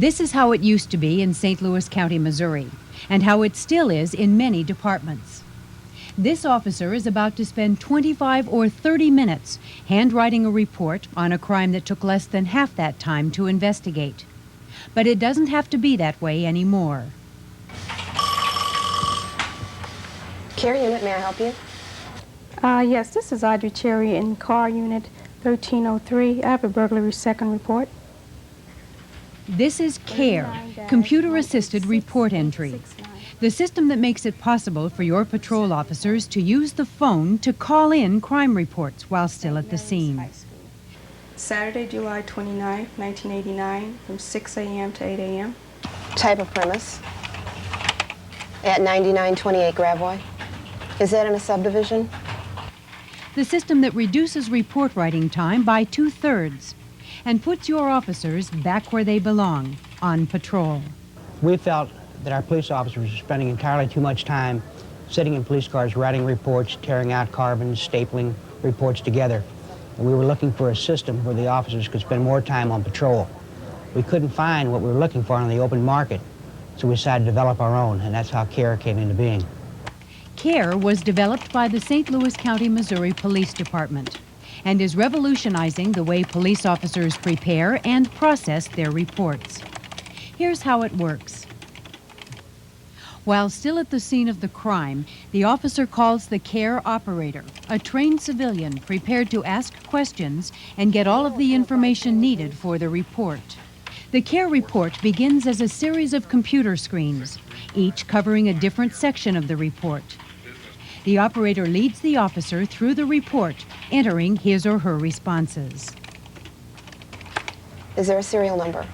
This is how it used to be in St. Louis County, Missouri, and how it still is in many departments. This officer is about to spend 25 or 30 minutes handwriting a report on a crime that took less than half that time to investigate. But it doesn't have to be that way anymore. Care unit, may I help you? Yes, this is Audrey Cherry in car unit 1303. I have a burglary second report. This is CARE, Computer-Assisted Report Entry, the system that makes it possible for your patrol officers to use the phone to call in crime reports while still at the scene. Saturday, July 29, 1989, from 6 a.m. to 8 a.m. Type of premise? At 9928 Gravois. Is that in a subdivision? The system that reduces report writing time by 2/3 and puts your officers back where they belong, on patrol. We felt that our police officers were spending entirely too much time sitting in police cars writing reports, tearing out carbons, stapling reports together. And we were looking for a system where the officers could spend more time on patrol. We couldn't find what we were looking for on the open market, so we decided to develop our own, and that's how CARE came into being. CARE was developed by the St. Louis County, Missouri Police Department and is revolutionizing the way police officers prepare and process their reports. Here's how it works. While still at the scene of the crime, the officer calls the CARE operator, a trained civilian prepared to ask questions and get all of the information needed for the report. The CARE report begins as a series of computer screens, each covering a different section of the report. The operator leads the officer through the report, entering his or her responses. Is there a serial number?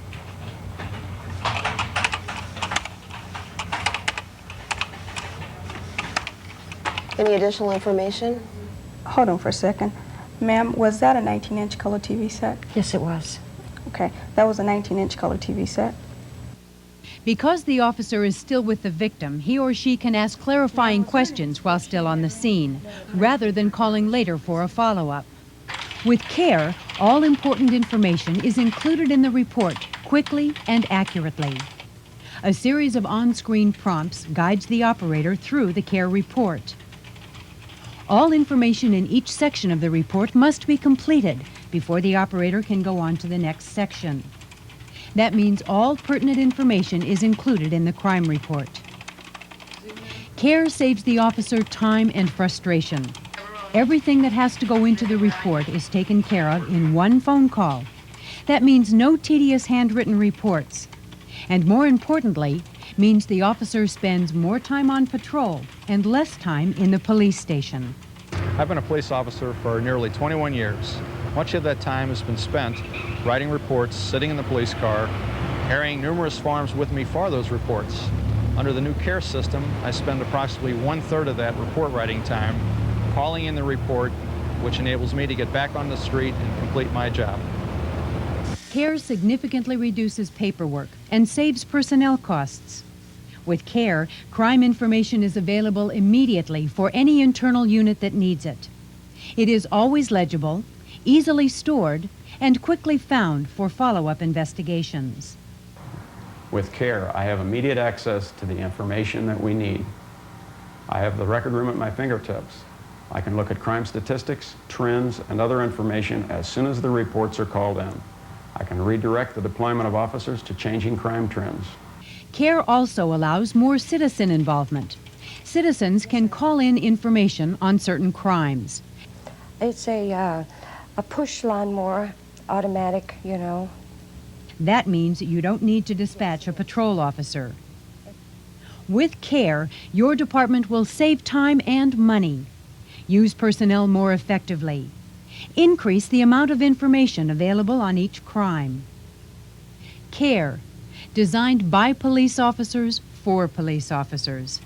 Any additional information? Hold on for a second. Ma'am, was that a 19-inch color TV set? Yes, it was. Okay, that was a 19-inch color TV set. Because the officer is still with the victim, he or she can ask clarifying questions while still on the scene, rather than calling later for a follow-up. With CARE, all important information is included in the report quickly and accurately. A series of on-screen prompts guides the operator through the CARE report. All information in each section of the report must be completed before the operator can go on to the next section. That means all pertinent information is included in the crime report. CARE saves the officer time and frustration. Everything that has to go into the report is taken care of in one phone call. That means no tedious handwritten reports. And more importantly, means the officer spends more time on patrol and less time in the police station. I've been a police officer for nearly 21 years. Much of that time has been spent writing reports, sitting in the police car, carrying numerous forms with me for those reports. Under the new CARE system, I spend approximately 1/3 of that report writing time calling in the report, which enables me to get back on the street and complete my job. CARE significantly reduces paperwork and saves personnel costs. With CARE, crime information is available immediately for any internal unit that needs it. It is always legible, easily stored, and quickly found for follow-up investigations. With CARE, I have immediate access to the information that we need. I have the record room at my fingertips. I can look at crime statistics, trends, and other information as soon as the reports are called in. I can redirect the deployment of officers to changing crime trends. CARE also allows more citizen involvement. Citizens can call in information on certain crimes. It's a push lawnmower, automatic, you know. That means you don't need to dispatch a patrol officer. With CARE, your department will save time and money, use personnel more effectively, increase the amount of information available on each crime. CARE, designed by police officers for police officers.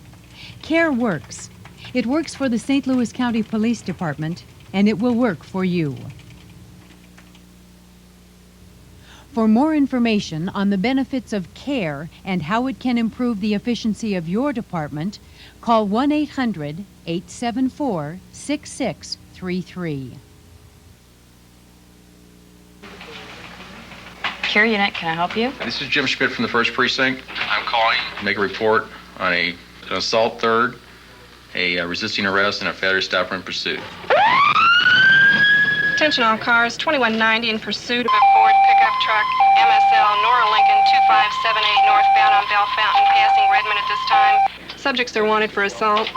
CARE works. It works for the St. Louis County Police Department, and it will work for you. For more information on the benefits of CARE and how it can improve the efficiency of your department, call 1-800-874-6633. Care Unit, can I help you? This is Jim Schmidt from the 1st Precinct. I'm calling to make a report on an assault third, a resisting arrest, and a failure to stop or in pursuit. Attention all cars, 2190 in pursuit of a Ford pickup truck, MSL Nora Lincoln 2578 northbound on Bell Fountain, passing Redmond at this time. Subjects are wanted for assault.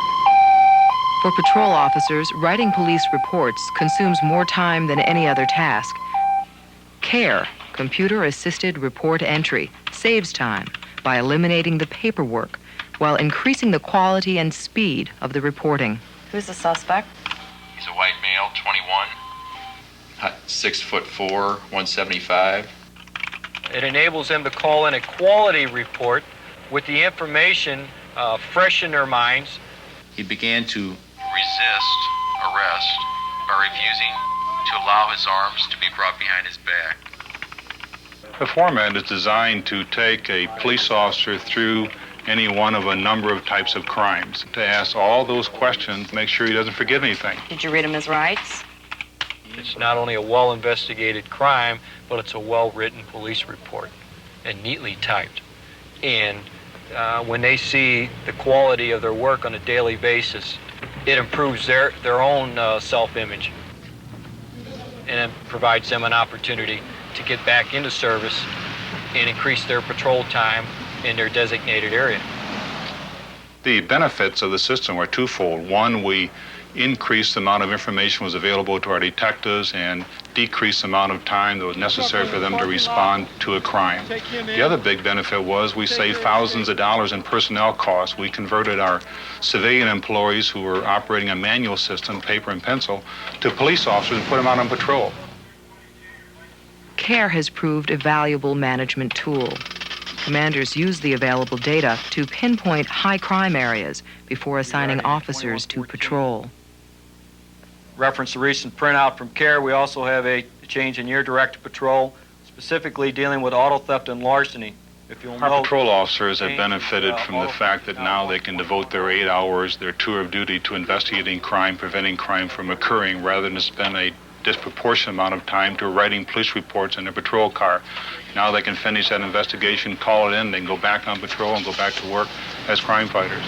For patrol officers, writing police reports consumes more time than any other task. CARE, computer-assisted report entry, saves time by eliminating the paperwork while increasing the quality and speed of the reporting. Who's the suspect? He's a white male, 21, 6'4", 175. It enables them to call in a quality report with the information fresh in their minds. He began to resist arrest by refusing to allow his arms to be brought behind his back. The format is designed to take a police officer through any one of a number of types of crimes, to ask all those questions, make sure he doesn't forget anything. Did you read him his rights? It's not only a well-investigated crime, but it's a well-written police report and neatly typed. And when they see the quality of their work on a daily basis, it improves their own self-image, and it provides them an opportunity to get back into service and increase their patrol time in their designated area. The benefits of the system were twofold. One, we increased the amount of information was available to our detectives and decreased the amount of time that was necessary for them to respond to a crime. The other big benefit was we saved thousands of dollars in personnel costs. We converted our civilian employees who were operating a manual system, paper and pencil, to police officers and put them out on patrol. CARE has proved a valuable management tool. Commanders use the available data to pinpoint high crime areas before assigning officers to patrol. Reference the recent printout from CARE. We also have a change in your directed patrol, specifically dealing with auto theft and larceny. If you'll Our note, patrol officers have benefited from the fact that now they can devote their 8 hours, their tour of duty, to investigating crime, preventing crime from occurring, rather than spend a disproportionate amount of time to writing police reports in their patrol car. Now they can finish that investigation, call it in, they can go back on patrol and go back to work as crime fighters.